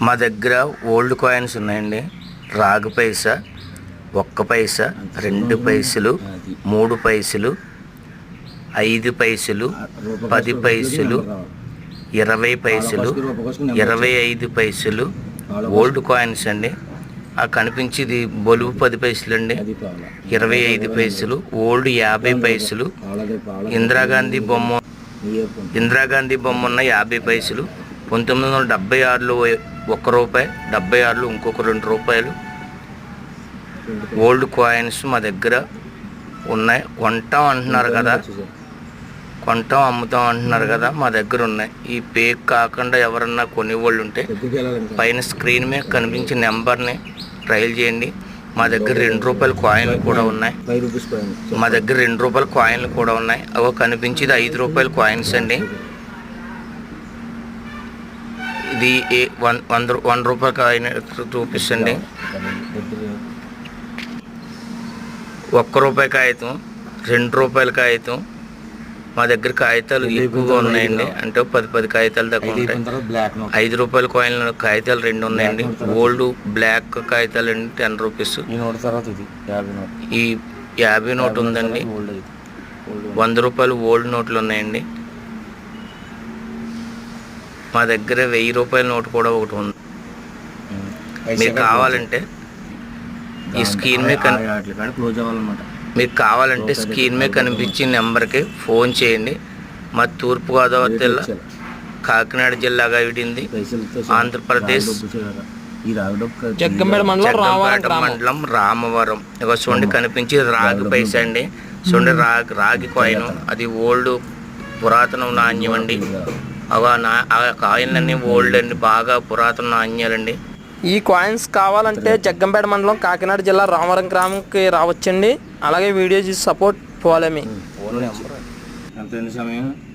మా దగ్గర old coins ఉన్నాయండి. రాగి పైసా, 1 పైసా, 2 పైసలు, 3 పైసలు, 5 పైసలు, 10 పైసలు, 20 పైసలు, 25 పైసలు ఓల్డ్ కాయిన్స్ అండి. ఆ కనిపించేది బొలువు 10 పైసలు అండి, 25 పైసలు, ఓల్డ్ 50 పైసలు, ఇందిరాగాంధీ బొమ్మ ఉన్న 50 పైసలు, 1976లో 1 రూపాయి, 76లో ఇంకొక 2 రూపాయలు ఓల్డ్ కాయిన్స్ మా దగ్గర ఉన్నాయి. కొంటాం అంటున్నారు కదా, కొంటాం అమ్ముతాం అంటున్నారు కదా, మా దగ్గర ఉన్నాయి. ఈ పేక్ కాకుండా ఎవరన్నా కొనేవాళ్ళు ఉంటే పైన స్క్రీన్ మీద కనిపించే నెంబర్ని ట్రయల్ చేయండి. మా దగ్గర 2 రూపాయల కాయిన్లు కూడా ఉన్నాయి. మా దగ్గర 2 రూపాయల కాయిన్లు కూడా ఉన్నాయి. అవి కనిపించేది 5 రూపాయల కాయిన్స్ అండి. ఇది 100 రూపాయల కాయిన్ చూపిస్తుంది. 1 రూపాయి కాగితం, 2 రూపాయల కాగితం. మా దగ్గర కాగితాలు ఎక్కువగా ఉన్నాయండి. అంటే 10 కాగితాలు దాకా ఉంటాయి. 5 రూపాయల కాయిన్లు కాగితాలు 2 ఉన్నాయండి. ఓల్డ్ బ్లాక్ కాగితాలు అండి 10 రూపీస్. ఈ 50 నోట్ ఉందండి. 100 రూపాయలు ఓల్డ్ నోట్లు ఉన్నాయండి. మా దగ్గర 1000 రూపాయల నోటు కూడా ఒకటి ఉంది. మీకు కావాలంటే ఈ స్క్రీన్ మీద మీకు కావాలంటే స్క్రీన్ మీద కనిపించిన నెంబర్కి ఫోన్ చేయండి. మా తూర్పుగోదావరి జిల్లా కాకినాడ జిల్లాగా విడింది. ఆంధ్రప్రదేశ్ జగ్గంపేట మండలం రామవరం. ఇక చూడండి కనిపించి రాగి పైసా అండి. చూడండి రాగి కాయిన్, అది ఓల్డ్ పురాతన నాణ్యం అండి. ఆ కాయిన్లన్నీ ఓల్డ్ అండి, బాగా పురాతన నాణ్యాలండి. ఈ కాయిన్స్ కావాలంటే జగ్గంపేట మండలం కాకినాడ జిల్లా రామవరం గ్రామంకి రావచ్చండి. అలాగే వీడియో చూసి సపోర్ట్ ఫాలో మీ. ఎంత సమయం